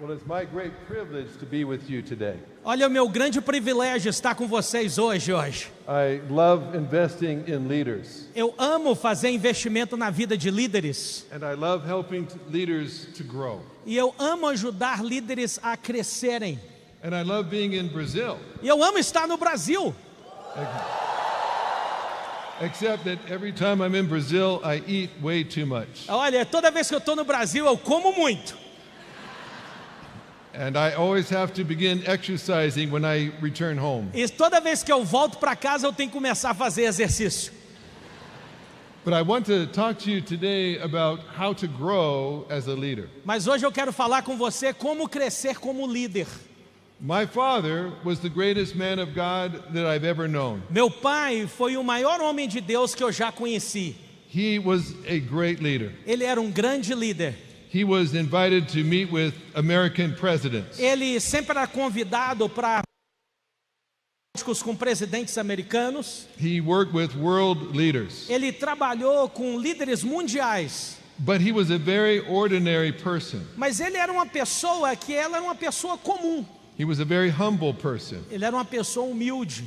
Well, it's my great privilege to be with you today. Olha, o meu grande privilégio estar com vocês hoje. I love investing in leaders, Eu amo fazer investimento na vida de líderes. and I love helping leaders to grow. E eu amo ajudar líderes a crescerem. And I love being in Brazil, E eu amo estar no Brasil. except that every time I'm in Brazil, I eat way too much. Olha, toda vez que eu estou no Brasil, eu como muito. And I always have to begin exercising when I return home. E toda vez que eu volto para casa, eu tenho que começar a fazer exercício. But I want to talk to you today about how to grow as a leader. Mas hoje eu quero falar com você como crescer como líder. My father was the greatest man of God that I've ever known. Meu pai foi o maior homem de Deus que eu já conheci. He was a great leader. Ele era um grande líder. He was invited to meet with American presidents. Ele sempre era convidado para com presidentes americanos. He worked with world leaders. Ele trabalhou com líderes mundiais. But he was a very ordinary person. Mas ele era uma pessoa que ela era uma pessoa comum. He was a very humble person. Ele era uma pessoa humilde.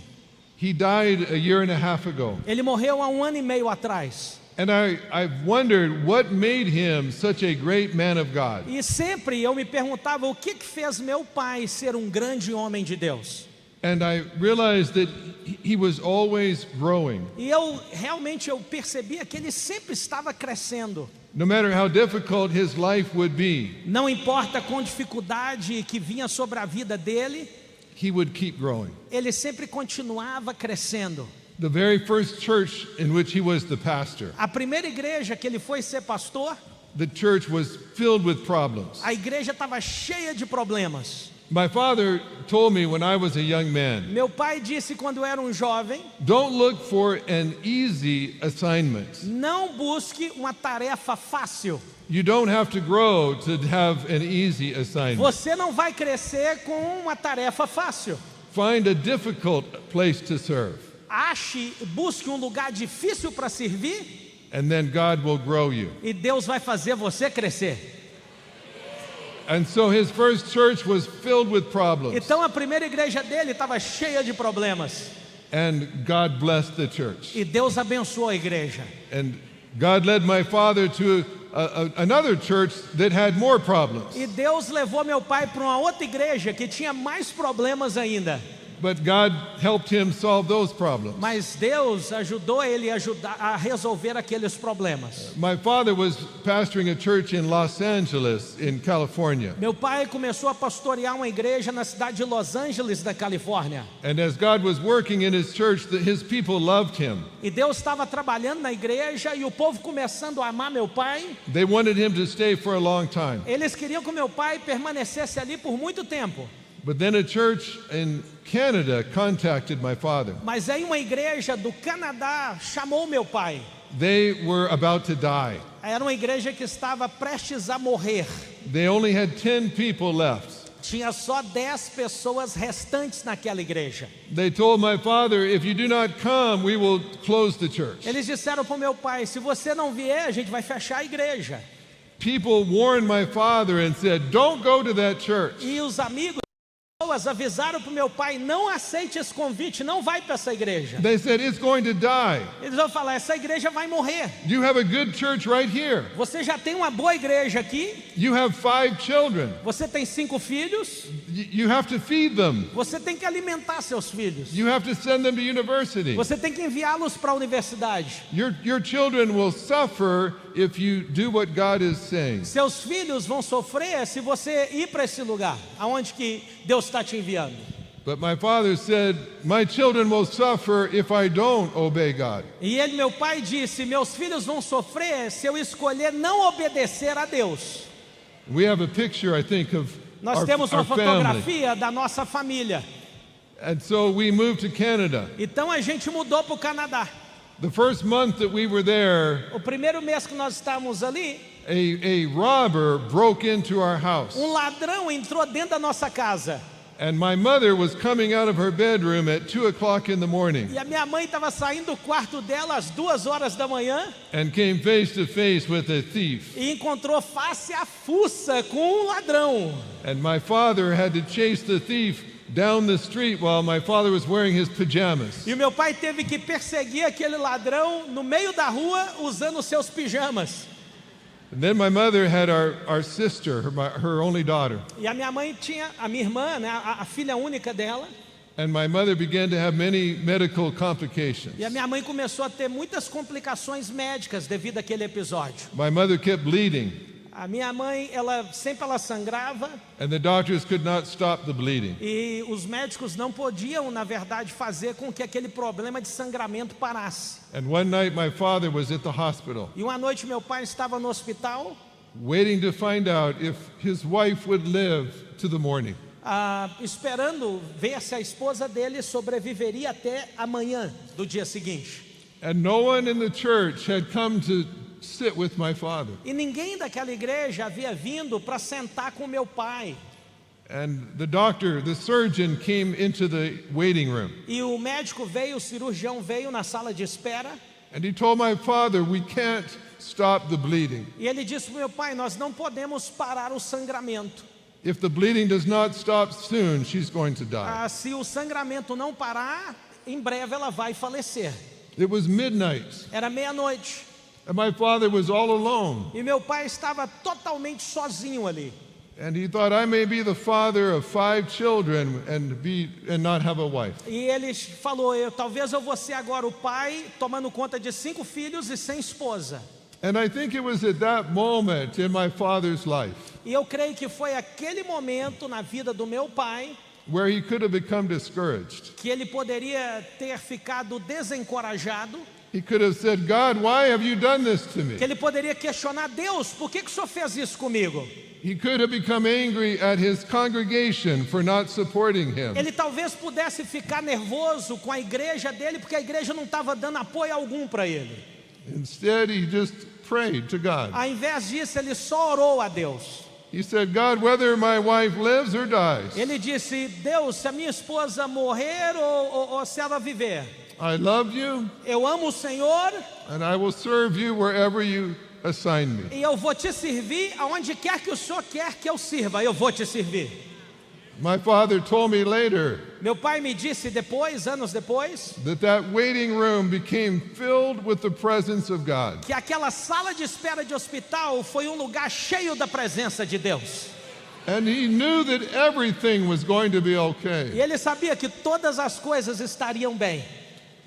He died a year and a half ago. Ele morreu há 1 ano e meio atrás. And I've wondered what made him such a great man of God. E sempre eu me perguntava o que fez meu pai ser um grande homem de Deus. And I realized that he was always growing. E realmente eu percebia que ele sempre estava crescendo. No matter how difficult his life would be, Não importa com dificuldade que vinha sobre a vida dele, he would keep growing. ele sempre continuava crescendo. The very first church in which he was the pastor, A primeira igreja que ele foi ser pastor, the church was filled with problems. a igreja estava cheia de problemas. My father told me when I was a young man, Meu pai disse quando eu era um jovem, don't look for an easy assignment. não busque uma tarefa fácil. You don't have to grow to have an easy assignment. Você não vai crescer com uma tarefa fácil. Find a difficult place to serve, Busque um lugar difícil para servir and then God will grow you. e Deus vai fazer você crescer. And so his first church was filled with problems, Então a primeira igreja dele estava cheia de problemas. and God blessed the church. E Deus abençoou a igreja. And God led my father to another church that had more problems. E Deus levou meu pai para uma outra igreja que tinha mais problemas ainda. But God helped him solve those problems. Mas Deus ajudou ele a resolver aqueles problemas. My father was pastoring a church in Los Angeles, in California. Meu pai começou a pastorear uma igreja na cidade de Los Angeles, da Califórnia. And as God was working in his church, his people loved him. E Deus estava trabalhando na igreja e o povo começando a amar meu pai. They wanted him to stay for a long time. Eles queriam que meu pai permanecesse ali por muito tempo. But then a church in Canada contacted my father. Mas aí uma igreja do Canadá chamou meu pai. They were about to die. Era uma igreja que estava prestes a morrer. They only had 10 people left. Tinha só 10 pessoas restantes naquela igreja. They told my father, if you do not come, we will close the church. Eles disseram para o meu pai, se você não vier, a gente vai fechar a igreja. People warned my father and said, don't go to that church. E os amigos avisaram para o meu pai, não aceite esse convite, não vai para essa igreja. They said, it's going to die. Eles vão falar, essa igreja vai morrer. You have a good church right here. Você já tem uma boa igreja aqui, You have 5 children. você tem 5 filhos, You have to feed them. você tem que alimentar seus filhos. You have to send them to university. Você tem que enviá-los para a universidade. Your children will suffer if you do what God is saying. Seus filhos vão sofrer se você ir para esse lugar, aonde que Deus está te enviando. But my father said, my children will suffer if I don't obey God. E meu pai disse, meus filhos vão sofrer se eu escolher não obedecer a Deus. We have a picture, I think, of Nós our temos uma family. fotografia da nossa família. And so we moved to Canada. Então a gente mudou para o Canadá. The first month that we were there, O primeiro mês que nós estávamos ali, a robber broke into our house. um ladrão entrou dentro da nossa casa. And my mother was coming out of her bedroom at 2 o'clock in the morning E a minha mãe estava saindo do quarto dela às 2 horas da manhã and came face to face with a thief. e encontrou face a fuça com um ladrão. And my father had to chase the thief down the street while my father was wearing his pajamas. E o meu pai teve que perseguir aquele ladrão no meio da rua usando seus pijamas. And then my mother had our sister, her only daughter. E a minha mãe tinha a minha irmã, né, a filha única dela. And my mother began to have many medical complications. E a minha mãe começou a ter muitas complicações médicas devido àquele episódio. My mother kept bleeding, A minha mãe, ela sangrava and the doctors could not stop the bleeding. e os médicos não podiam, na verdade, fazer com que aquele problema de sangramento parasse. And one night my father was at the hospital, E uma noite meu pai estava no hospital, waiting to find out if his wife would live to the morning. esperando ver se a esposa dele sobreviveria até amanhã do dia seguinte. And no one in the church had come to sit with my father. E ninguém daquela igreja havia vindo para sentar com meu pai. And the surgeon came into the waiting room. E o médico veio, o cirurgião veio na sala de espera. And he told my father, we can't stop the bleeding. E ele disse para meu pai, nós não podemos parar o sangramento. If the bleeding does not stop soon, she's going to die. Se o sangramento não parar, em breve ela vai falecer. It was midnight, Era meia-noite. and my father was all alone. E meu pai estava totalmente sozinho ali. And he thought, I may be the father of 5 children and not have a wife. E ele falou, talvez eu vou ser agora o pai, tomando conta de 5 filhos e sem esposa. And I think it was at that moment in my father's life E eu creio que foi aquele momento na vida do meu pai where he could have become discouraged. que ele poderia ter ficado desencorajado, He could have said, God, why have you done this to me? que ele poderia questionar, Deus, por que o Senhor fez isso comigo? He could have become angry at his congregation for not supporting him. Ele talvez pudesse ficar nervoso com a igreja dele, porque a igreja não estava dando apoio algum para ele. Instead, he just prayed to God. Ao invés disso, ele só orou a Deus. He said, God, whether my wife lives or dies, Ele disse, Deus, se a minha esposa morrer ou se ela viver, I love you eu amo o Senhor and I will serve you wherever you assign me. e eu vou te servir aonde quer que o Senhor quer que eu sirva, eu vou te servir. My father told me later Meu pai me disse depois, anos depois, that waiting room became filled with the presence of God. que aquela sala de espera de hospital foi um lugar cheio da presença de Deus. And he knew that everything was going to be E okay. ele sabia que todas as coisas estariam bem.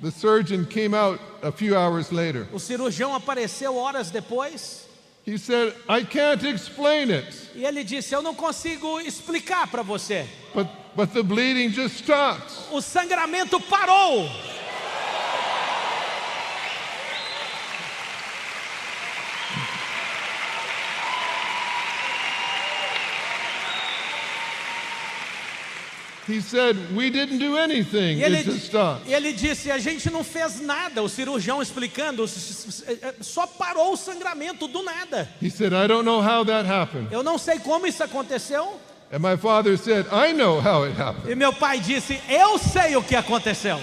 The surgeon came out a few hours later. O cirurgião apareceu horas depois He said, I can't explain it, e ele disse, eu não consigo explicar para você. but the bleeding just stopped. O sangramento parou. He said, we didn't do anything, E it just stopped. ele disse, a gente não fez nada. O cirurgião explicando, só parou o sangramento do nada. He said, I don't know how that happened. Eu não sei como isso aconteceu. And my father said, I know how it happened. E meu pai disse, eu sei o que aconteceu.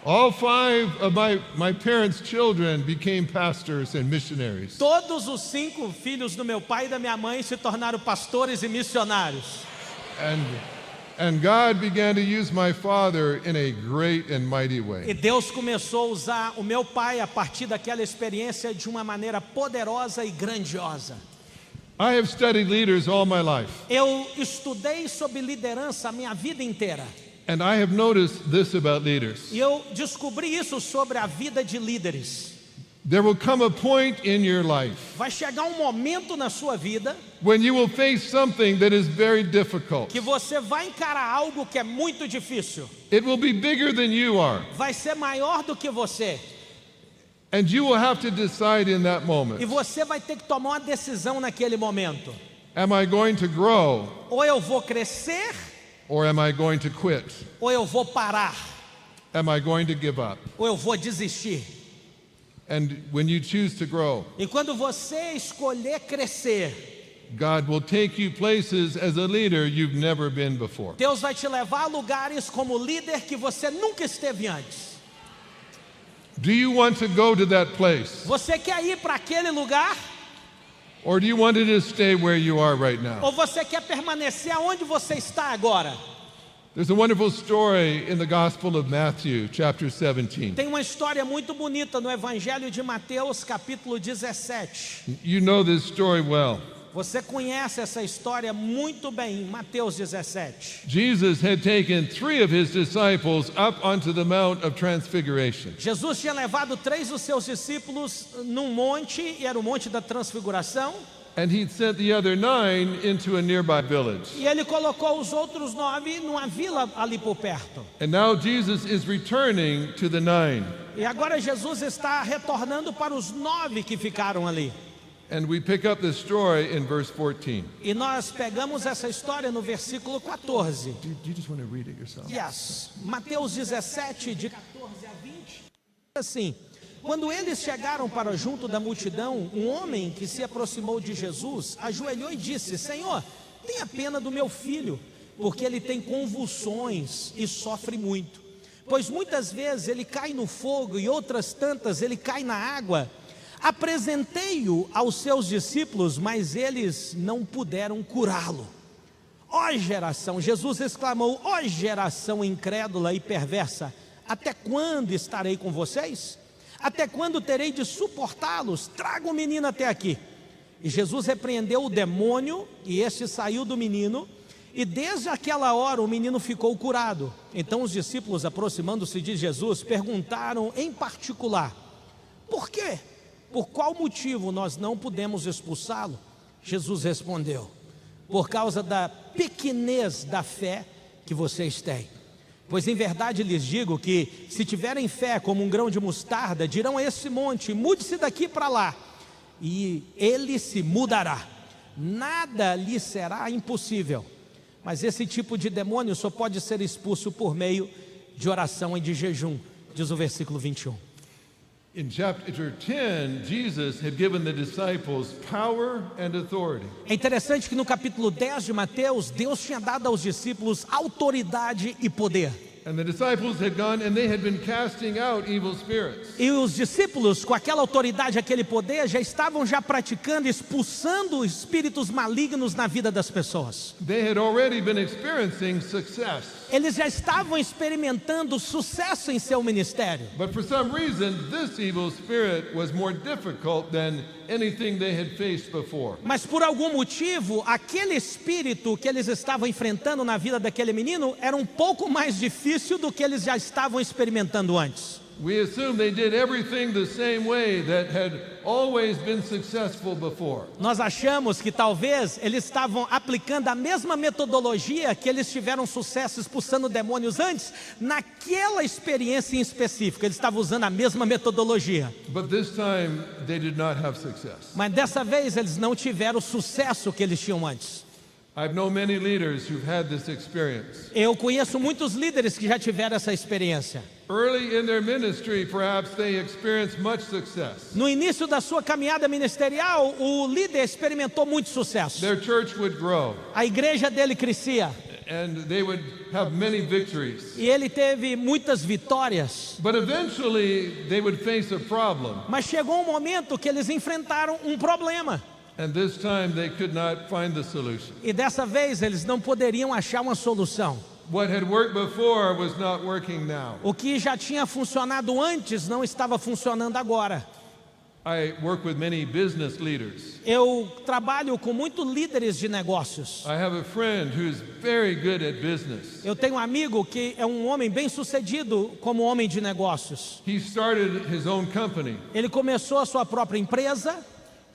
All 5 of my parents' children became pastors and missionaries. Todos os 5 filhos do meu pai e da minha mãe se tornaram pastores e missionários. And God began to use my father in a great and mighty way. E Deus começou a usar o meu pai a partir daquela experiência de uma maneira poderosa e grandiosa. I have studied leaders all my life, Eu estudei sobre liderança a minha vida inteira. and I have noticed this about leaders. E eu descobri isso sobre a vida de líderes. There will come a point in your life Vai chegar um momento na sua vida when you will face something that is very difficult. que você vai encarar algo que é muito difícil. It will be bigger than you are, Vai ser maior do que você. and you will have to decide in that E moment, você vai ter que tomar uma decisão naquele momento. am I going to grow Ou eu vou crescer, or am I going to quit? ou eu vou parar, Am I going to give up? ou eu vou desistir. And when you choose to grow, E quando você escolher crescer, God will take you places as a leader you've never been before. Deus vai te levar a lugares como líder que você nunca esteve antes. Do you want to go to that place? Você quer ir para aquele lugar? Or do you want to just stay where you are right now? Ou você quer permanecer aonde você está agora? There's a wonderful story in the Gospel of Matthew, chapter 17. Tem uma história muito bonita no Evangelho de Mateus, capítulo 17. You know this story well. Você conhece essa história muito bem, Mateus 17. Jesus had taken 3 of his disciples up onto the Mount of Transfiguration. Jesus tinha levado 3 dos seus discípulos num monte, e era o Monte da Transfiguração. And he'd sent the other 9 into a nearby village. E ele colocou os outros 9 numa vila ali por perto. And now Jesus is returning to the 9. E agora Jesus está retornando para os 9 que ficaram ali. And we pick up the story in verse 14. E nós pegamos essa história no versículo 14. Do you just want to read it yourself? Yes. Mateus 17, de 14 a 20. Assim: quando eles chegaram para junto da multidão, um homem que se aproximou de Jesus ajoelhou e disse: Senhor, tenha pena do meu filho, porque ele tem convulsões e sofre muito. Pois muitas vezes ele cai no fogo e outras tantas ele cai na água. Apresentei-o aos seus discípulos, mas eles não puderam curá-lo. Ó geração, Jesus exclamou, ó geração incrédula e perversa, até quando estarei com vocês? Até quando terei de suportá-los? Traga o menino até aqui. E Jesus repreendeu o demônio, e este saiu do menino, e desde aquela hora o menino ficou curado. Então os discípulos, aproximando-se de Jesus, perguntaram em particular: por quê? Por qual motivo nós não pudemos expulsá-lo? Jesus respondeu: por causa da pequenez da fé que vocês têm. Pois em verdade lhes digo que, se tiverem fé como um grão de mostarda, dirão a esse monte: mude-se daqui para lá, e ele se mudará. Nada lhe será impossível. Mas esse tipo de demônio só pode ser expulso por meio de oração e de jejum, diz o versículo 21. In chapter 10, Jesus had given the disciples power and authority. É interessante que no capítulo 10 de Mateus, Deus tinha dado aos discípulos autoridade e poder. And the disciples had gone and they had been casting out evil spirits. E os discípulos, com aquela autoridade, aquele poder, já estavam praticando, expulsando espíritos malignos na vida das pessoas. They had already been experiencing success. Eles já estavam experimentando sucesso em seu ministério. But for some reason, this evil spirit was more difficult than anything they had faced before. Mas por algum motivo, aquele espírito que eles estavam enfrentando na vida daquele menino era um pouco mais difícil do que eles já estavam experimentando antes. We assume they did everything the same way that had always been successful before. Nós achamos que talvez eles estavam aplicando a mesma metodologia que eles tiveram sucesso expulsando demônios antes, naquela experiência em específico. Eles estavam usando a mesma metodologia. But this time they did not have success. Mas dessa vez eles não tiveram o sucesso que eles tinham antes. I've known many leaders who've had this experience. Eu conheço muitos líderes que já tiveram essa experiência. Early in their ministry, perhaps they experienced much success. No início da sua caminhada ministerial, o líder experimentou muito sucesso. Their church would grow, A igreja dele crescia and they would have many victories. e ele teve muitas vitórias. But eventually, they would face a problem. Mas chegou um momento que eles enfrentaram um problema. And this time, they could not find the solution. E dessa vez eles não poderiam achar uma solução. What had worked before was not working now. O que já tinha funcionado antes não estava funcionando agora. I work with many business leaders. Eu trabalho com muitos líderes de negócios. I have a friend who's very good at business. Eu tenho um amigo que é um homem bem sucedido como homem de negócios. He started his own company. Ele começou a sua própria empresa.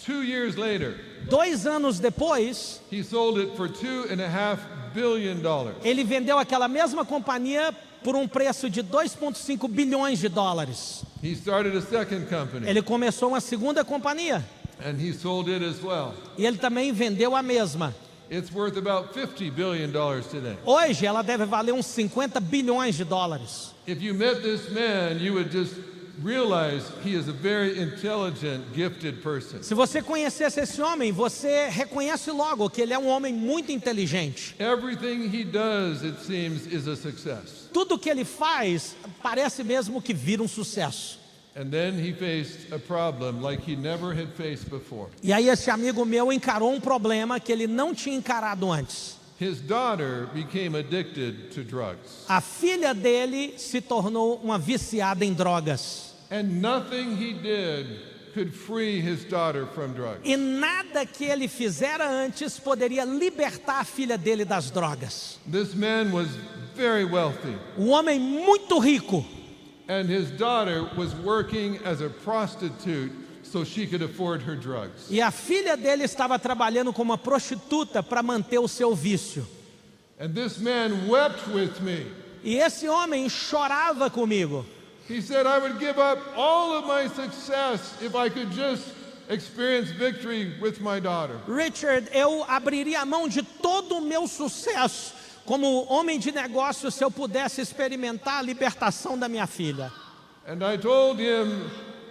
2 years later, 2 anos depois, he sold it for $2.5 billion. ele vendeu aquela mesma companhia por um preço de 2,5 bilhões de dólares. He started a second company, Ele começou uma segunda companhia and he sold it as well. e ele também vendeu a mesma. It's worth about $50 billion today. Hoje ela deve valer uns 50 bilhões de dólares. If you met this man, you would just realize he is a very intelligent, gifted person. Se você conhecesse esse homem, você reconhece logo que ele é um homem muito inteligente. Everything he does, it seems, is a success. Tudo que ele faz parece mesmo que vira um sucesso. And then he faced a problem like he never had faced before. E aí esse amigo meu encarou um problema que ele não tinha encarado antes. His daughter became addicted to drugs. A filha dele se tornou uma viciada em drogas. And nothing he did could free his daughter from drugs. E nada que ele fizera antes poderia libertar a filha dele das drogas. This man was very wealthy. Um homem muito rico. And his daughter was working as a prostitute so she could afford her drugs. E a filha dele estava trabalhando como uma prostituta para manter o seu vício. And this man wept with me. E esse homem chorava comigo. He said, I would give up all of my success if I could just experience victory with my daughter. Richard, eu abriria a mão de todo o meu sucesso como homem de negócio se eu pudesse experimentar a libertação da minha filha. And I told him,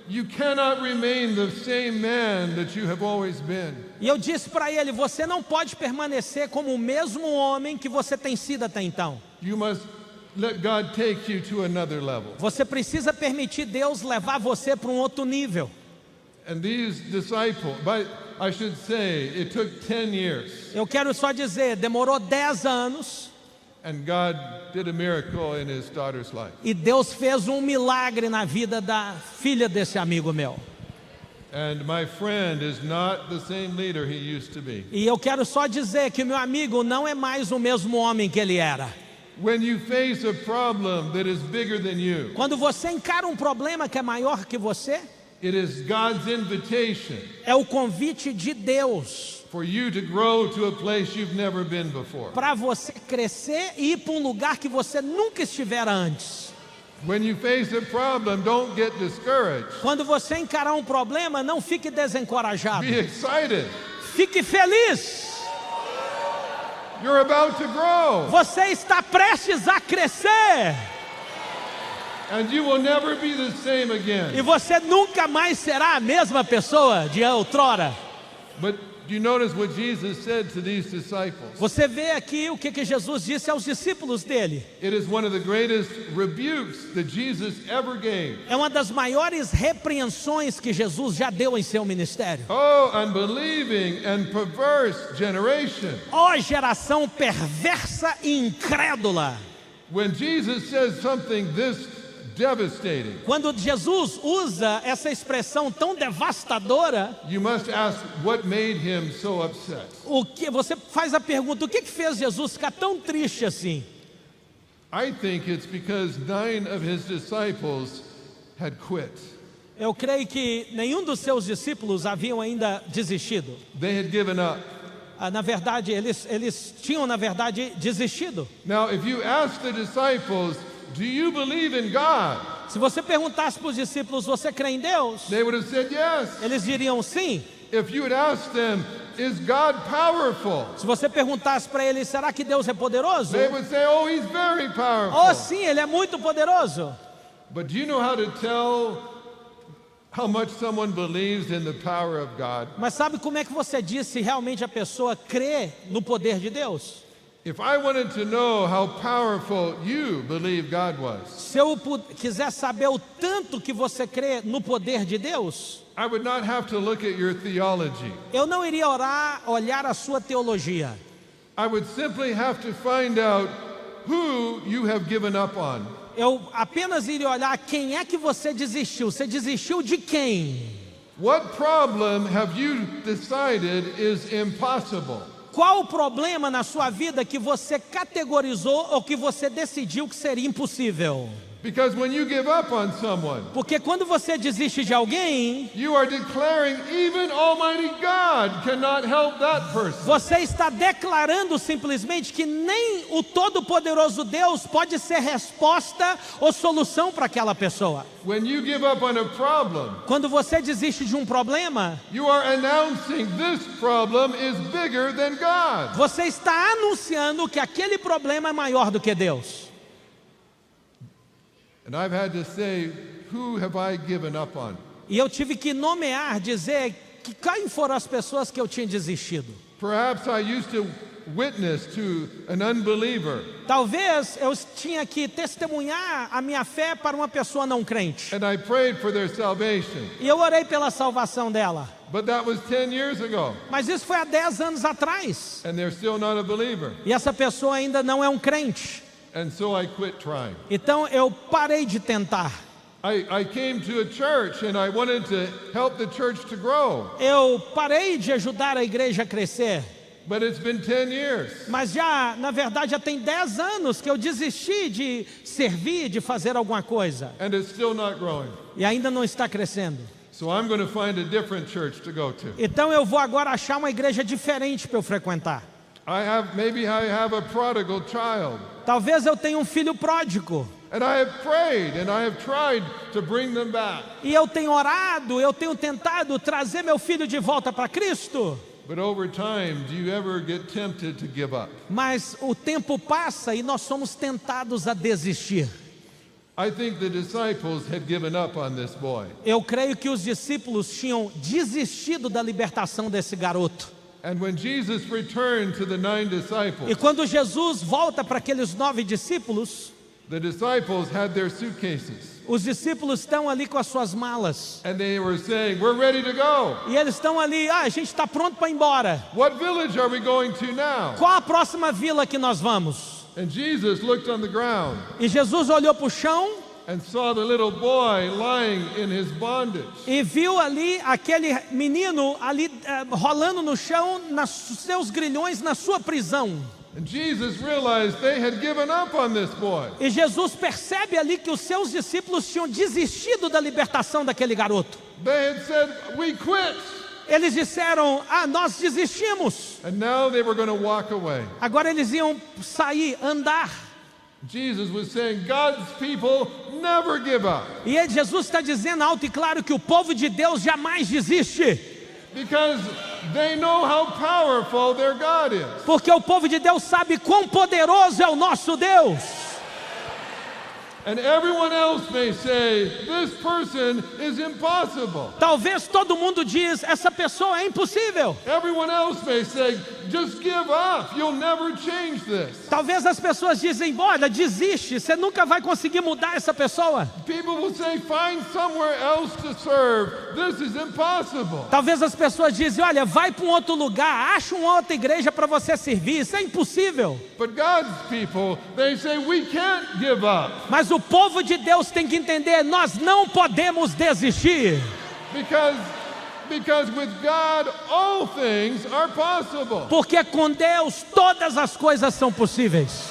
you cannot remain the same man that you have always been. E eu disse para ele, você não pode permanecer como o mesmo homem que você tem sido até então. You must let God take you to another level. Você precisa permitir Deus levar você para um outro nível. And these disciples, but I should say, it took 10 years. Eu quero só dizer, demorou 10 anos. And God did a miracle in his daughter's life. E Deus fez um milagre na vida da filha desse amigo meu. And my friend is not the same leader he used to be. E eu quero só dizer que meu amigo não é mais o mesmo homem que ele era. When you face a problem that is bigger than you, Quando você encara um problema que é maior que você, it is God's invitation é o convite de Deus for you to grow to a place you've never been before. para você crescer e ir para um lugar que você nunca estivera antes. When you face a problem, don't get discouraged. Quando você encarar um problema, não fique desencorajado. Be excited. Fique feliz. You're about to grow. Você está prestes a crescer. And you will never be the same E again. você nunca mais será a mesma pessoa de outrora. But do you notice what Jesus said to these disciples? Você vê aqui o que Jesus disse aos discípulos dele. It is one of the greatest rebukes that Jesus ever gave. É uma das maiores repreensões que Jesus já deu em seu ministério. Oh, unbelieving and perverse generation. Ó geração perversa e incrédula. When Jesus says something this devastating, Quando Jesus usa essa expressão tão devastadora, you must ask what made him so upset. o que você faz a pergunta, o que fez Jesus ficar tão triste assim? I think it's because 9 of his disciples had quit. Eu creio que nenhum dos seus discípulos haviam ainda desistido. They had given up. Na verdade, eles tinham, na verdade, desistido. Now, if you ask the disciples, do you believe in God? Se você perguntasse para os discípulos, você crê em Deus? They would have said yes. Eles diriam sim. If you had asked them, is God powerful? Se você perguntasse para eles, será que Deus é poderoso? They would say, oh, he's very Oh, powerful. sim, ele é muito poderoso. But do you know how to tell how much someone believes in the power of God? Mas sabe como é que você diz se realmente a pessoa crê no poder de Deus? If I wanted to know how powerful you believe God was, Se eu quiser saber o tanto que você crê no poder de Deus, I would not have to look at your theology. eu não iria olhar a sua teologia. I would simply have to find out who you have given up on. Eu apenas iria olhar quem é que você desistiu. Você desistiu de quem? What problem have you decided is impossible? Qual o problema na sua vida que você categorizou ou que você decidiu que seria impossível? Because when you give up on someone, Porque quando você desiste de alguém, you are declaring even Almighty God cannot help that person. você está declarando simplesmente que nem o Todo-Poderoso Deus pode ser resposta ou solução para aquela pessoa. When you give up on a problem, Quando você desiste de um problema, you are announcing this problem is bigger than God. você está anunciando que aquele problema é maior do que Deus. And I've had to say who have I given up on? E eu tive que nomear, dizer que quem foram as pessoas que eu tinha desistido. Perhaps I used to witness to an unbeliever, Talvez eu tinha que testemunhar a minha fé para uma pessoa não crente. and I prayed for their salvation. E eu orei pela salvação dela. But that was 10 years ago, Mas isso foi há 10 anos atrás. and they're still not a believer. E essa pessoa ainda não é um crente. And so I quit trying. Então eu parei de tentar. I came to a church and I wanted to help the church to grow. Eu parei de ajudar a igreja a crescer. But it's been 10 years. Mas na verdade, já tem 10 anos que eu desisti de servir, de fazer alguma coisa. And it's still not growing. E ainda não está crescendo. So I'm going to find a different church to go to. Então eu vou agora achar uma igreja diferente para eu frequentar. Maybe I have a prodigal child. Talvez eu tenha um filho pródigo. And I have prayed and I have tried to bring them back. E eu tenho orado, eu tenho tentado trazer meu filho de volta para Cristo. But over time, do you ever get tempted to give up? Mas o tempo passa e nós somos tentados a desistir. I think the disciples had given up on this boy. Eu creio que os discípulos tinham desistido da libertação desse garoto. And when Jesus returned to the 9 disciples, E quando Jesus volta para aqueles 9 discípulos, the disciples had their suitcases. os discípulos estão ali com as suas malas. And they were saying, we're ready to go. E eles estão ali, a gente está pronto para ir embora. What village are we going to now? Qual a próxima vila que nós vamos? And Jesus looked on the ground E Jesus olhou para o chão and saw the little boy lying in his bondage. e viu ali aquele menino ali rolando no chão, nos seus grilhões, na sua prisão. And Jesus realized they had given up on this boy. E Jesus percebe ali que os seus discípulos tinham desistido da libertação daquele garoto. They had said, we quit. Eles disseram, nós desistimos. And now they were going to walk away. Agora eles iam sair, andar. Jesus was saying, God's people never give up. E Jesus está dizendo alto e claro que o povo de Deus jamais desiste. Because they know how powerful their God is. Porque o povo de Deus sabe quão poderoso é o nosso Deus. And everyone else may say, this person is impossible. Talvez todo mundo diz, essa pessoa é impossível. Everyone else may say, just give up. You'll never change this. Talvez as pessoas dizem, olha, desiste, você nunca vai conseguir mudar essa pessoa. People will say, find somewhere else to serve. This is impossible. Talvez as pessoas dizem, olha, vai para um outro lugar, acha uma outra igreja para você servir, isso é impossível. But God's people, they say, we can't give up. Mas o povo de Deus tem que entender, nós não podemos desistir. Because with God, all things are possible. Porque com Deus todas as coisas são possíveis.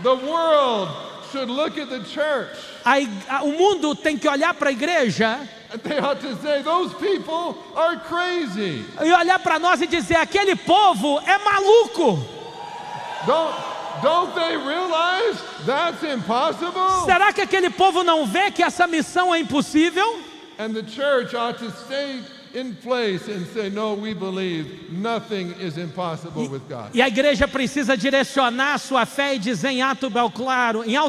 The world should look at the church. O mundo tem que olhar para a igreja And they ought to say, those people are crazy. e olhar para nós e dizer, aquele povo é maluco. Don't they realize that's impossible? Será que aquele povo não vê que essa missão é impossível? And the church ought to stay in place and say, no, we believe nothing is impossible with God. E a igreja precisa direcionar a sua fé e dizer em alto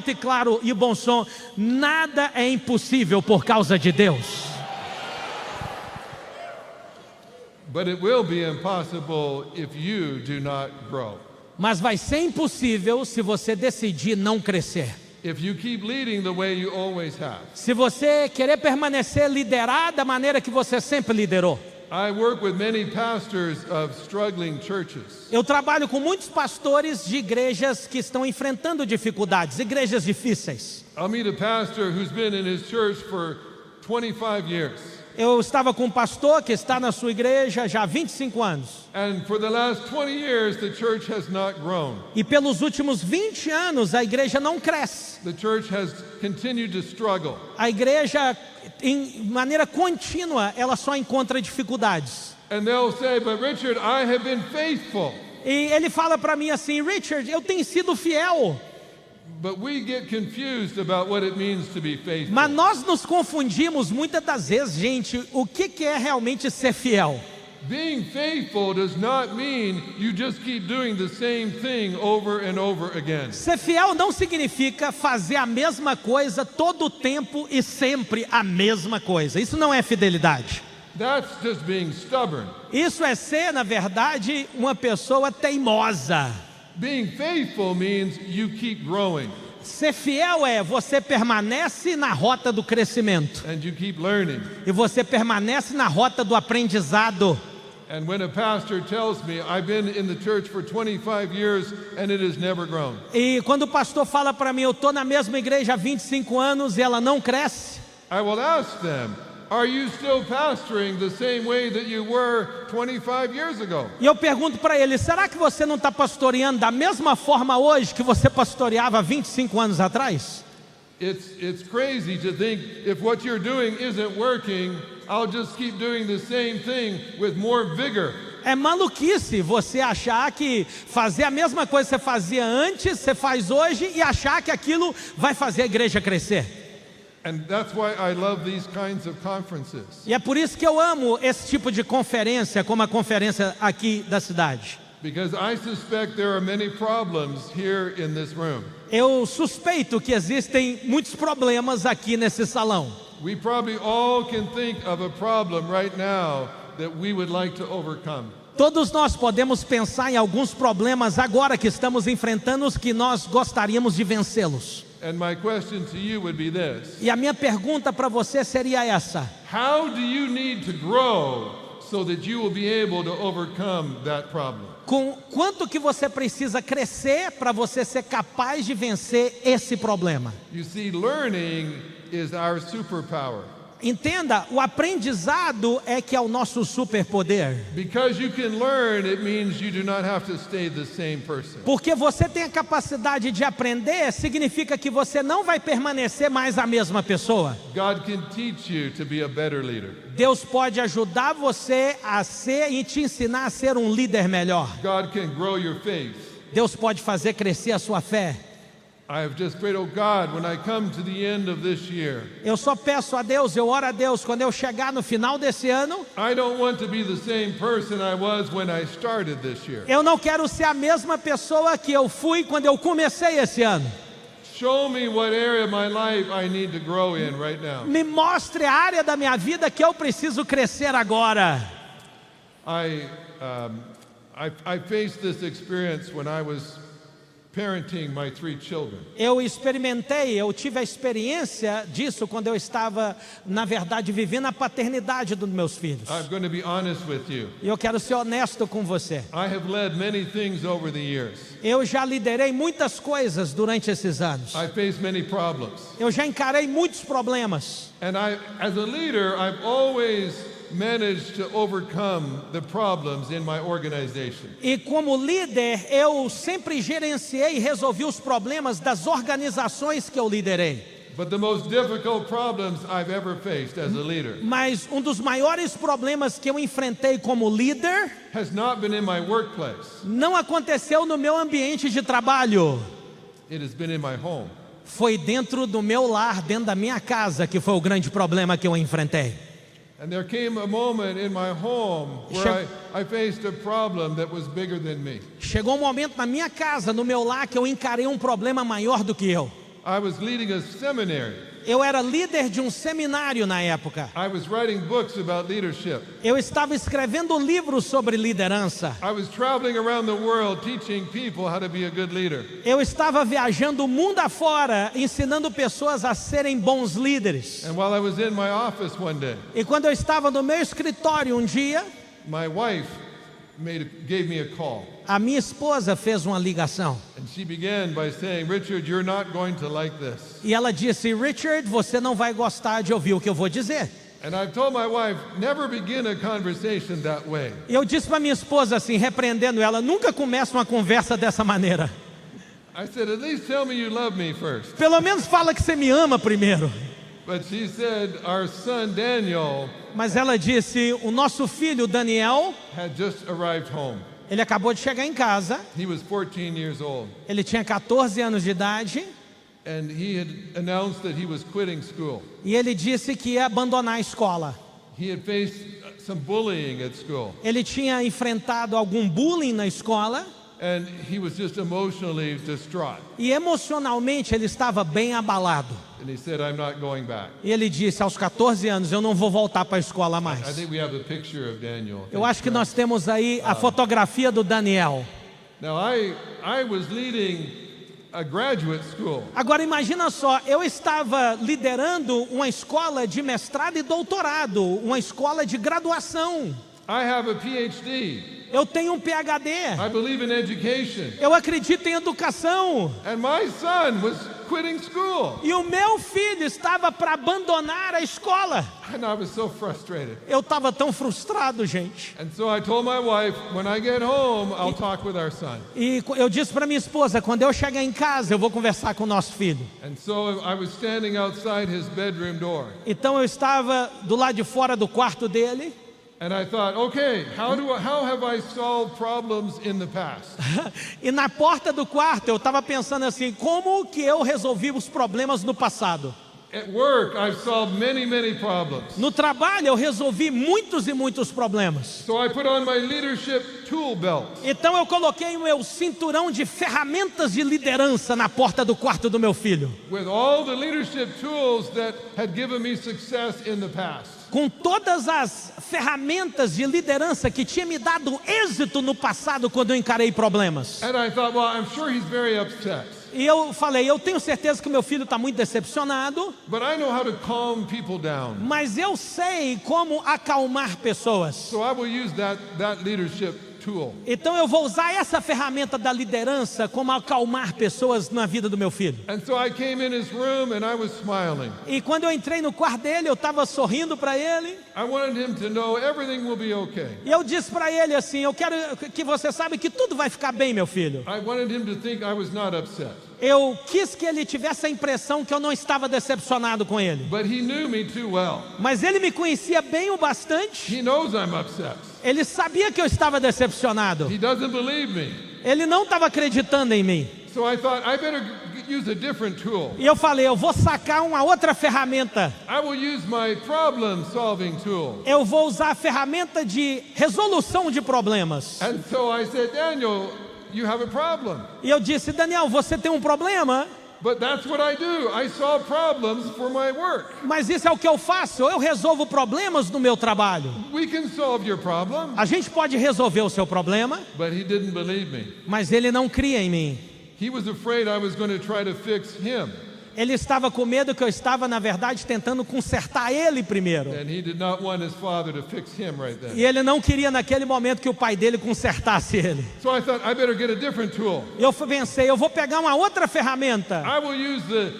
e claro e bom som, nada é impossível por causa de Deus. But it will be impossible if you do not grow. Mas vai ser impossível se você decidir não crescer. If you keep leading the way you always have. Se você querer permanecer liderado da maneira que você sempre liderou. I work with many pastors of struggling churches. Eu trabalho com muitos pastores de igrejas que estão enfrentando dificuldades, igrejas difíceis. I'll meet a pastor who's been in his church for 25 years. Eu estava com um pastor que está na sua igreja já há 25 anos. And for the last 20 years the church has not grown. E pelos últimos 20 anos a igreja não cresce. The church has continued to struggle. A igreja, em maneira contínua, ela só encontra dificuldades. And they'll say, but Richard, I have been faithful. E ele fala para mim assim, Richard, eu tenho sido fiel. But we get confused about what it means to be faithful. Mas nós nos confundimos muitas das vezes, gente, o que é realmente ser fiel? being faithful does not mean you just keep doing the same thing over and over again. Ser fiel não significa fazer a mesma coisa todo o tempo e sempre a mesma coisa. Isso não é fidelidade. That's just being stubborn. Isso é ser, na verdade, uma pessoa teimosa. Being faithful means you keep growing Ser fiel é você permanece na rota do crescimento. and you keep learning. E você permanece na rota do aprendizado. And when a pastor tells me I've been in the church for 25 years and it has never grown, E quando o pastor fala para mim, eu estou na mesma igreja há 25 anos e ela não cresce, I will ask them, are you still pastoring the same way that you were 25 years ago? e eu pergunto para ele, será que você não está pastoreando da mesma forma hoje que você pastoreava há 25 anos atrás? It's crazy to think if what you're doing isn't working, I'll just keep doing the same thing with more vigor. É maluquice você achar que fazer a mesma coisa que você fazia antes, você faz hoje e achar que aquilo vai fazer a igreja crescer. And that's why I love these kinds of conferences. E é por isso que eu amo esse tipo de conferência, como a conferência aqui da cidade. Because I suspect there are many problems here in this room. Eu suspeito que existem muitos problemas aqui nesse salão. We probably all can think of a problem right now that we would like to overcome. Todos nós podemos pensar em alguns problemas agora que estamos enfrentando que nós gostaríamos de vencê-los. And my question to you would be this: E a minha pergunta para você seria essa: how do you need to grow so that you will be able to overcome that problem? com quanto que você precisa crescer para você ser capaz de vencer esse problema? You see, learning is our superpower. Entenda, o aprendizado é que é o nosso superpoder. Because you can learn, it means you do not have to stay the same person. Porque você tem a capacidade de aprender, significa que você não vai permanecer mais a mesma pessoa. God can teach you to be a better leader. Deus pode ajudar você a ser e te ensinar a ser um líder melhor. God can grow your faith. Deus pode fazer crescer a sua fé. I have just prayed, oh God, when I come to the end of this year, Eu só peço a Deus, eu oro a Deus, quando eu chegar no final desse ano, I don't want to be the same person I was when I started this year. eu não quero ser a mesma pessoa que eu fui quando eu comecei esse ano. Show me what area of my life I need to grow in right now. Me mostre a área da minha vida que eu preciso crescer agora. I faced this experience when I was parenting my 3 children. Eu tive a experiência disso quando eu estava, na verdade, vivendo a paternidade dos meus filhos. I'm going to be honest with you. E eu quero ser honesto com você. I have led many things over the years. Eu já liderei muitas coisas durante esses anos. I faced many problems. Eu já encarei muitos problemas. And as a leader, I've always managed to overcome the problems in my organization. E como líder, eu sempre gerenciei e resolvi os problemas das organizações que eu liderei. But the most difficult problems I've ever faced as a leader Mas um dos maiores problemas que eu enfrentei como líder has not been in my workplace. não aconteceu no meu ambiente de trabalho. It has been in my home. Foi dentro do meu lar, dentro da minha casa, que foi o grande problema que eu enfrentei. And there came a moment in my home where I faced a problem that was bigger than me. Chegou um momento na minha casa, no meu lar, que eu encarei um problema maior do que eu. I was leading a seminary. Eu era líder de um seminário na época. I was writing books about leadership. Eu estava escrevendo livros sobre liderança. I was traveling around the world teaching people how to be a good leader. Eu estava viajando o mundo afora, ensinando pessoas a serem bons líderes. And while I was in my office one day, E quando eu estava no meu escritório um dia, my wife gave me a call. a minha esposa fez uma ligação. And she began by saying, Richard, you're not going to like this. E ela disse, Richard, você não vai gostar de ouvir o que eu vou dizer. And I've told my wife, never begin a conversation that way. E eu disse para minha esposa assim, repreendendo ela, nunca comece uma conversa dessa maneira. I said, at least tell me you love me first. Pelo menos fala que você me ama primeiro. But she said, our son Daniel Mas ela disse, o nosso filho Daniel, had just arrived home. ele acabou de chegar em casa, He was 14 years old. ele tinha 14 anos de idade, And he had announced that he was quitting school. e ele disse que ia abandonar a escola. He had faced some bullying at school. Ele tinha enfrentado algum bullying na escola. And he was just emotionally distraught. E emocionalmente ele estava bem abalado. And he said, I'm not going back. E ele disse, aos 14 anos, eu não vou voltar para a escola mais. I think we have a picture of Daniel. Eu acho que nós temos aí a fotografia do Daniel. Now, I was leading a graduate school. Agora imagina só, eu estava liderando uma escola de mestrado e doutorado, uma escola de graduação. I have a PhD. Eu tenho um PhD. I believe in education. Eu acredito em educação. And my son was quitting school. E o meu filho estava para abandonar a escola. And I was so frustrated. Eu estava tão frustrado, gente. And so I told my wife, when I get home, I'll talk with our son. E eu disse para minha esposa, quando eu chegar em casa, eu vou conversar com o nosso filho. And so I was standing outside his bedroom door. Então eu estava do lado de fora do quarto dele. And I thought, okay, how have I solved problems in the past? E na porta do quarto eu estava pensando assim, como que eu resolvi os problemas no passado? At work, I've solved many problems. No trabalho eu resolvi muitos e muitos problemas. So I put on my leadership tool belt. Então eu coloquei o meu cinturão de ferramentas de liderança na porta do quarto do meu filho. With all the leadership tools that had given me success in the past. Com todas as ferramentas de liderança que tinha me dado êxito no passado quando eu encarei problemas. And I thought, well, I'm sure he's very upset. E eu falei, eu tenho certeza que meu filho está muito decepcionado. But I know how to calm people down. Mas eu sei como acalmar pessoas. So I will use that leadership tool. Então eu vou usar essa ferramenta da liderança como acalmar pessoas na vida do meu filho. And so I came in his room and I was smiling. E quando eu entrei no quarto dele, eu estava sorrindo para ele. I wanted him to know everything will be okay. E eu disse para ele assim, eu quero que você saiba que tudo vai ficar bem, meu filho. I wanted him to think I was not upset. Eu quis que ele tivesse a impressão que eu não estava decepcionado com ele. But he knew me too well. Mas ele me conhecia bem o bastante. He knows I'm upset. Ele sabia que eu estava decepcionado. He doesn't believe me. Ele não estava acreditando em mim. So I thought I better use a different tool. E eu falei, eu vou sacar uma outra ferramenta. I will use my problem solving tool. Eu vou usar a ferramenta de resolução de problemas. And so I said, Daniel, you have a problem. E eu disse, Daniel, você tem um problema? But that's what I do. I solve problems for my work. Mas isso é o que eu faço, eu resolvo problemas no meu trabalho. We can solve your problem. A gente pode resolver o seu problema, But he didn't believe me. mas ele não cria em mim. He was afraid I was going to try to fix him. Ele estava com medo que eu estava, na verdade, tentando consertar ele primeiro. And he did not want his father to fix him right then. E ele não queria naquele momento que o pai dele consertasse ele. So I thought I better get a different tool. Eu pensei, eu vou pegar uma outra ferramenta. I will use the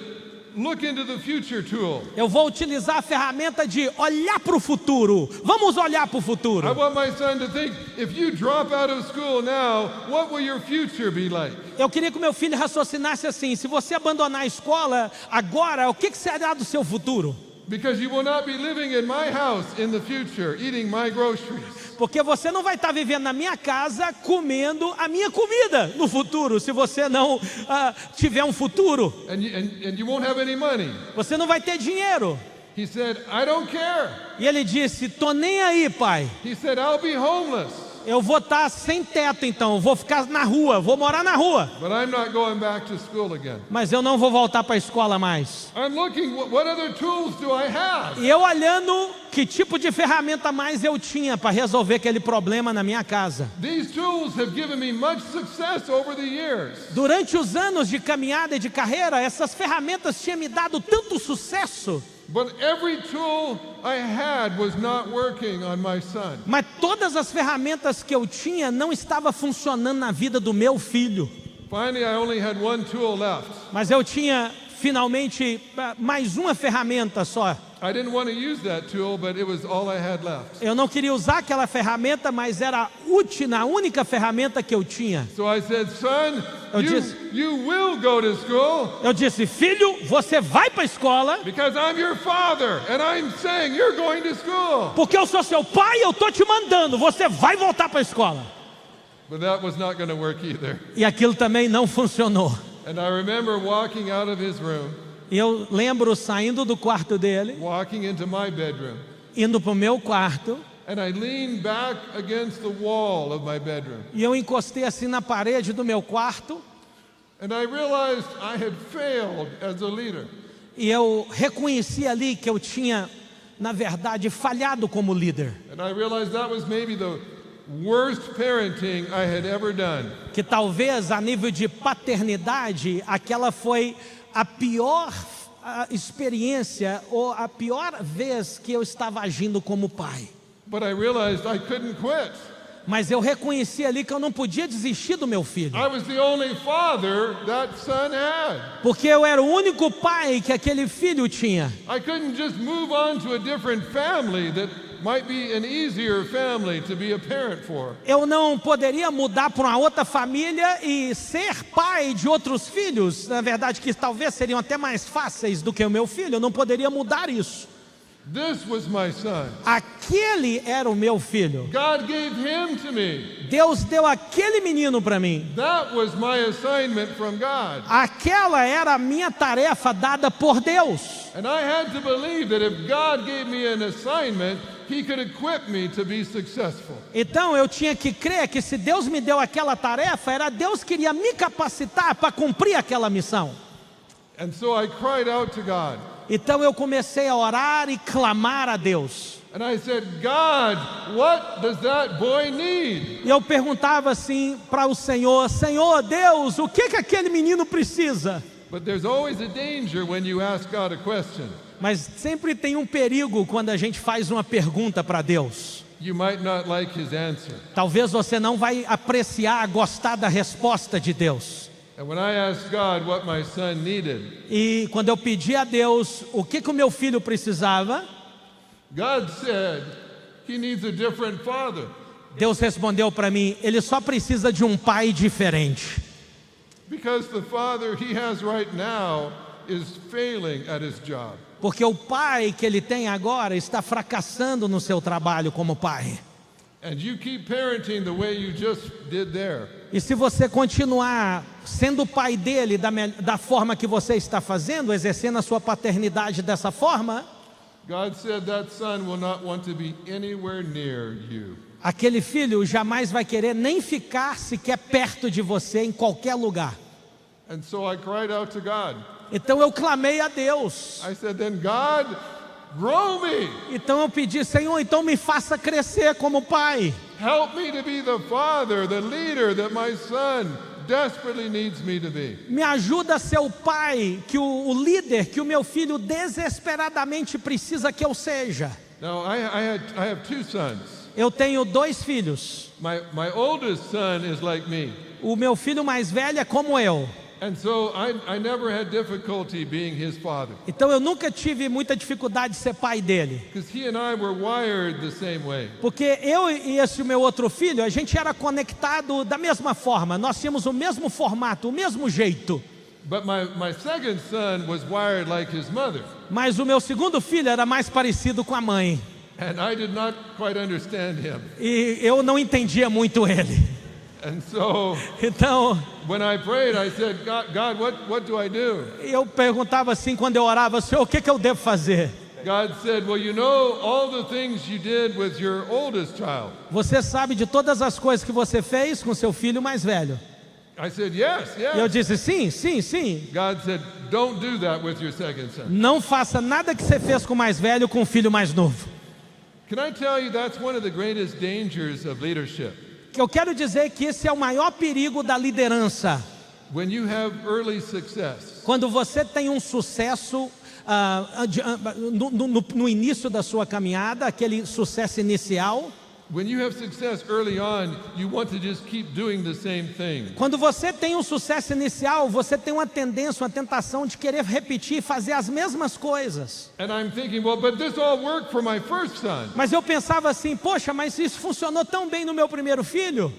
look into the future tool. Eu vou utilizar a ferramenta de olhar para o futuro. Vamos olhar para o I futuro. want my son to think, if you drop out of school now, what will your future be like? Eu queria que o meu filho raciocinasse assim, se você abandonar a escola agora, o que será do seu futuro? Because you will not be living in my house in the future, eating my groceries. Porque você não vai estar vivendo na minha casa comendo a minha comida no futuro, se você não tiver um futuro. And you won't have any money. Você não vai ter dinheiro. He said, I don't care. E ele disse, tô nem aí, pai. He said, I'll be homeless. Eu vou estar sem teto então, eu vou ficar na rua, vou morar na rua. But I'm not going back to school again. Mas eu não vou voltar para a escola mais. I'm looking, what other tools do I have? E eu olhando que tipo de ferramenta mais eu tinha para resolver aquele problema na minha casa. These tools have given me much success over the years. Durante os anos de caminhada e de carreira, essas ferramentas tinham me dado tanto sucesso. But every tool I had was not working on my son. Mas todas as ferramentas que eu tinha não estavam funcionando na vida do meu filho. Finally, I only had one tool left. Mas eu tinha finalmente mais uma ferramenta só. I didn't want to use that tool, but it was all I had left. Eu não queria usar aquela ferramenta, mas era a única ferramenta que eu tinha. So I said, son, Eu disse- you will go to school Eu disse, filho, você vai para a escola, because I'm your father and I'm saying you're going to school. porque eu sou seu pai e eu estou te mandando, você vai voltar para a escola. But that was not going to work either. E aquilo também não funcionou. And I remember walking out of his room, E eu lembro saindo do quarto dele, walking into my bedroom, indo para o meu quarto, and I leaned back against the wall of my bedroom. E eu encostei assim na parede do meu quarto. And I realized I had failed as a leader. E eu reconheci ali que eu tinha, na verdade, falhado como líder. And I realized that was maybe the worst parenting I had ever done. Que talvez a nível de paternidade, aquela foi a pior experiência ou a pior vez que eu estava agindo como pai. But I realized I couldn't quit. Mas eu reconheci ali que eu não podia desistir do meu filho. I was the only father that son had. Porque eu era o único pai que aquele filho tinha. I couldn't just move on to a different family that might be an easier family to be a parent for. Eu não poderia mudar para uma outra família e ser pai de outros filhos, na verdade que talvez seriam até mais fáceis do que o meu filho. Eu não poderia mudar isso. This was my son. Aquele era o meu filho. God gave him to me. Deus deu aquele menino para mim. That was my assignment from God. Aquela era a minha tarefa dada por Deus. And I had to believe that if God gave me an assignment, He could equip me to be successful. Então eu tinha que crer que se Deus me deu aquela tarefa, era Deus que iria me capacitar para cumprir aquela missão. And so I cried out to God. Então eu comecei a orar e clamar a Deus. And I said, God, what does that boy need? E eu perguntava assim para o Senhor: Senhor Deus, o que aquele menino precisa? But there's always a danger when you ask God a question. Mas sempre tem um perigo quando a gente faz uma pergunta para Deus. You might not like his answer. Talvez você não vai apreciar, gostar da resposta de Deus. And when I asked God what my son needed, E quando eu pedi a Deus o que o meu filho precisava, God said he needs a different father. Deus respondeu para mim: ele só precisa de um pai diferente. Because the father he has right now is failing at his job. Porque o pai que ele tem agora está fracassando no seu trabalho como pai. And you keep parenting the way you just did there. E se você continuar sendo o pai dele da forma que você está fazendo, exercendo a sua paternidade dessa forma, God said that son will not want to be anywhere near you. aquele filho jamais vai querer nem ficar sequer perto de você em qualquer lugar. And so I cried out to God. Então eu clamei a Deus. I said, then God, grow me. Então eu pedi: Senhor, então me faça crescer como pai. Help me to be the father, the leader that my son desperately needs me to be. Me ajuda a ser o pai, que o líder que o meu filho desesperadamente precisa que eu seja. Now, I have two sons. Eu tenho 2 filhos. My oldest son is like me. O meu filho mais velho é como eu. And so I never had difficulty being his father. Então eu nunca tive muita dificuldade de ser pai dele. Because he and I were wired the same way. Porque eu e esse meu outro filho, a gente era conectado da mesma forma. Nós tínhamos o mesmo formato, o mesmo jeito. But my second son was wired like his mother. Mas o meu segundo filho era mais parecido com a mãe. And I did not quite understand him. E eu não entendia muito ele. And so Então, when I prayed, I said, God, what do I do? eu perguntava assim quando eu orava: Senhor, o que eu devo fazer? God said, well, you know all the things you did with your oldest child. Você sabe de todas as coisas que você fez com seu filho mais velho. I said, yes, yes. E eu disse: sim, sim, sim. God said, don't do that with your second son. Não faça nada que você fez com o mais velho com o filho mais novo. Can I tell you that's one of the greatest dangers of leadership? Eu quero dizer que esse é o maior perigo da liderança. When you have early success, Quando você tem um sucesso no início da sua caminhada, aquele sucesso inicial. when you have success early on, you want to just keep doing the same thing. Quando você tem um sucesso inicial, você tem uma tendência, uma tentação de querer repetir e fazer as mesmas coisas. And I'm thinking, well, but this all worked for my first son. Mas eu pensava assim: poxa, mas isso funcionou tão bem no meu primeiro filho.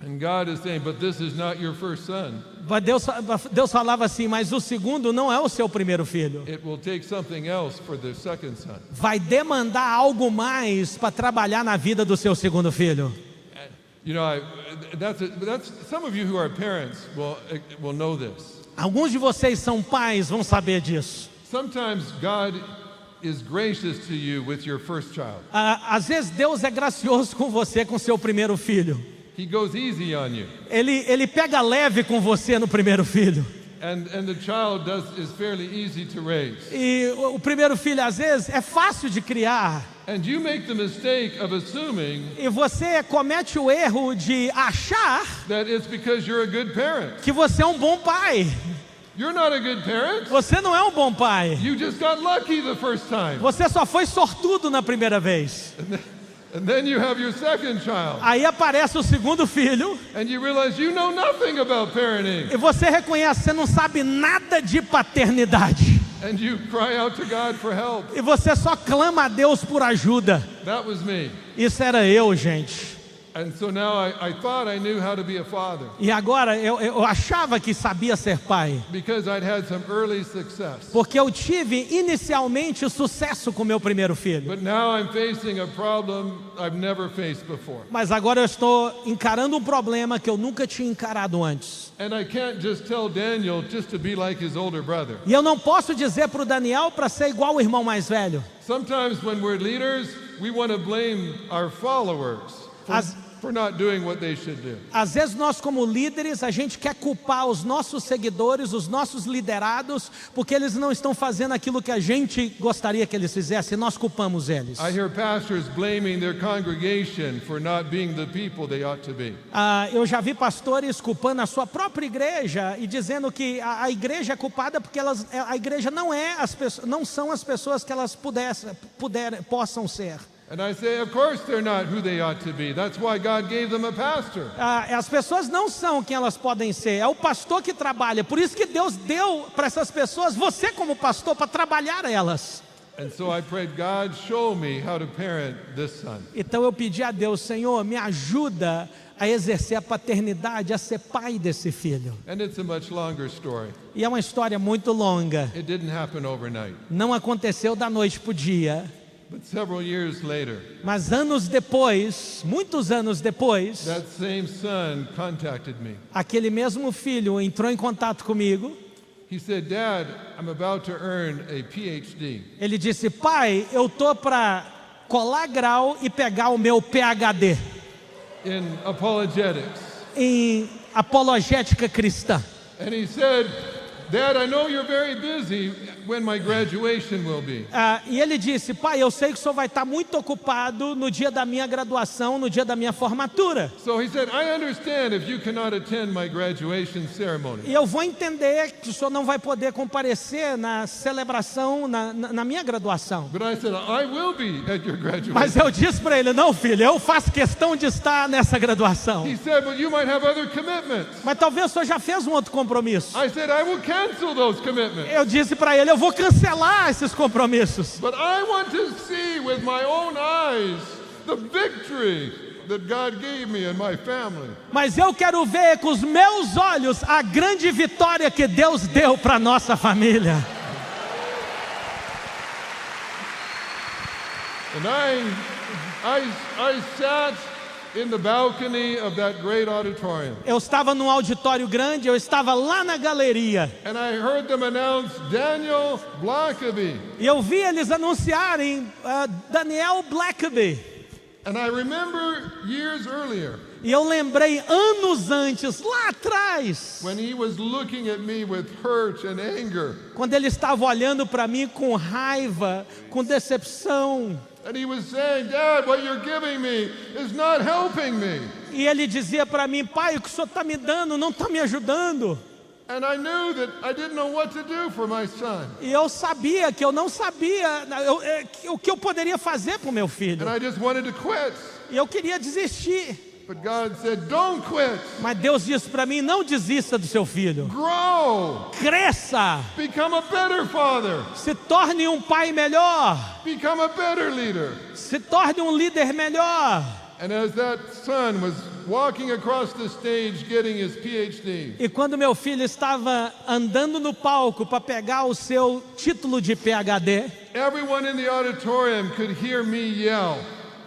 And God is saying, but this is not your first son. Deus falava assim: mas o segundo não é o seu primeiro filho. It will take something else for the second son. Vai demandar algo mais para trabalhar na vida do seu segundo filho. You know, that's some of you who are parents will know this. Alguns de vocês são pais, vão saber disso. Sometimes God is gracious to you with your first child. Às vezes Deus é gracioso com você, com seu primeiro filho. He goes easy on you. Ele pega leve com você no primeiro filho. And the child is fairly easy to raise. E o primeiro filho, às vezes, é fácil de criar. And you make the mistake of assuming E você comete o erro de achar that it's because you're a good parent. que você é um bom pai. You're not a good parent. Você não é um bom pai. You just got lucky the first time. Você só foi sortudo na primeira vez. And then you have your second child. Aí aparece o segundo filho And you realize you know nothing about parenting. e você reconhece, você não sabe nada de paternidade. And you cry out to God for help. E você só clama a Deus por ajuda. That was me. Isso era eu, gente. And so now I thought I knew how to be a father E agora eu achava que sabia ser pai. because I'd had some early success. Porque eu tive inicialmente sucesso com meu primeiro filho. But now I'm facing a problem I've never faced before. Mas agora eu estou encarando um problema que eu nunca tinha encarado antes. And I can't just tell Daniel just to be like his older brother. E eu não posso dizer para o Daniel para ser igual o irmão mais velho. Sometimes when we're leaders, we want to blame our followers for not doing what they should do. Às vezes nós como líderes, a gente quer culpar os nossos seguidores, os nossos liderados, porque eles não estão fazendo aquilo que a gente gostaria que eles fizessem, nós culpamos eles. I hear pastors blaming their congregation for not being the people they ought to be. Eu já vi pastores culpando a sua própria igreja e dizendo que a igreja é culpada porque a igreja não são as pessoas que elas possam ser. And I say, of course they're not who they ought to be. That's why God gave them a pastor. As pessoas não são quem elas podem ser, é o pastor que trabalha. Por isso que Deus deu para essas pessoas, você como pastor, para trabalhar elas. And so I prayed, God, show me how to parent this son. Então eu pedi a Deus, Senhor, me ajuda a exercer a paternidade, a ser pai desse filho. And it's a much longer story. E é uma história muito longa. It didn't happen overnight. Não aconteceu da noite para o dia. But several years later, Mas anos depois, muitos anos depois, that same son contacted me. aquele mesmo filho entrou em contato comigo. He said, Dad, I'm about to earn a PhD. Ele disse, pai, eu tô para colar grau e pegar o meu PhD In apologetics. em apologética cristã. And he said, Dad, I know you're very busy when my graduation will be. E ele disse, pai, eu sei que o senhor vai estar muito ocupado no dia da minha graduação, no dia da minha formatura. So he said, I understand if you cannot attend my graduation ceremony. E eu vou entender que o senhor não vai poder comparecer na celebração, na minha graduação. But I said, I will be at your graduation. Mas eu disse para ele, não filho, eu faço questão de estar nessa graduação. He said, but you might have other commitments. Mas talvez o senhor já fez um outro compromisso. I said, I will cancel those commitments. Eu disse para ele, eu vou cancelar esses compromissos. But I want to see with my own eyes the victory that God gave me and my family. Mas eu quero ver com os meus olhos a grande vitória que Deus deu para nossa família. And I sat in the balcony of that great auditorium. Eu estava num auditório grande, eu estava lá na galeria. And I heard them announce Daniel Blackaby. E eu vi eles anunciarem Daniel Blackaby. And I remember years earlier E eu lembrei anos antes, lá atrás, when he was looking at me with hurt and anger. quando ele estava olhando para mim com raiva, com decepção. And he was saying, Dad, what you're giving me is not helping me. E ele dizia para mim, pai, o que o senhor está me dando não está me ajudando. And I knew that I didn't know what to do for my son. E eu sabia que eu não sabia o que eu poderia fazer para o meu filho. And I just wanted to quit. E eu queria desistir. But God said, don't quit. Mas Deus disse para mim, não desista do seu filho. Grow. Cresça. Become a better father. Se torne um pai melhor. Become a better leader. Se torne um líder melhor. And as that son was walking across the stage getting his PhD, E quando meu filho estava andando no palco para pegar o seu título de PhD, everyone in the auditorium could hear me yell,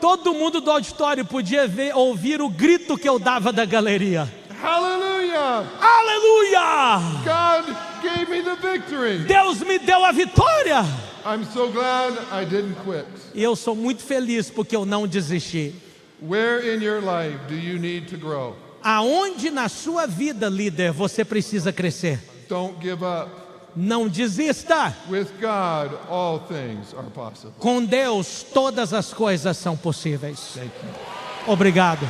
todo mundo do auditório podia ouvir o grito que eu dava da galeria. Hallelujah! Aleluia! God gave me the victory. Deus me deu a vitória. I'm so glad I didn't quit. E eu sou muito feliz porque eu não desisti. Where in your life do you need to grow? Aonde na sua vida, líder, você precisa crescer? Don't give up. Não desista. With God, all things are possible. Com Deus, todas as coisas são possíveis. Thank you. Obrigado.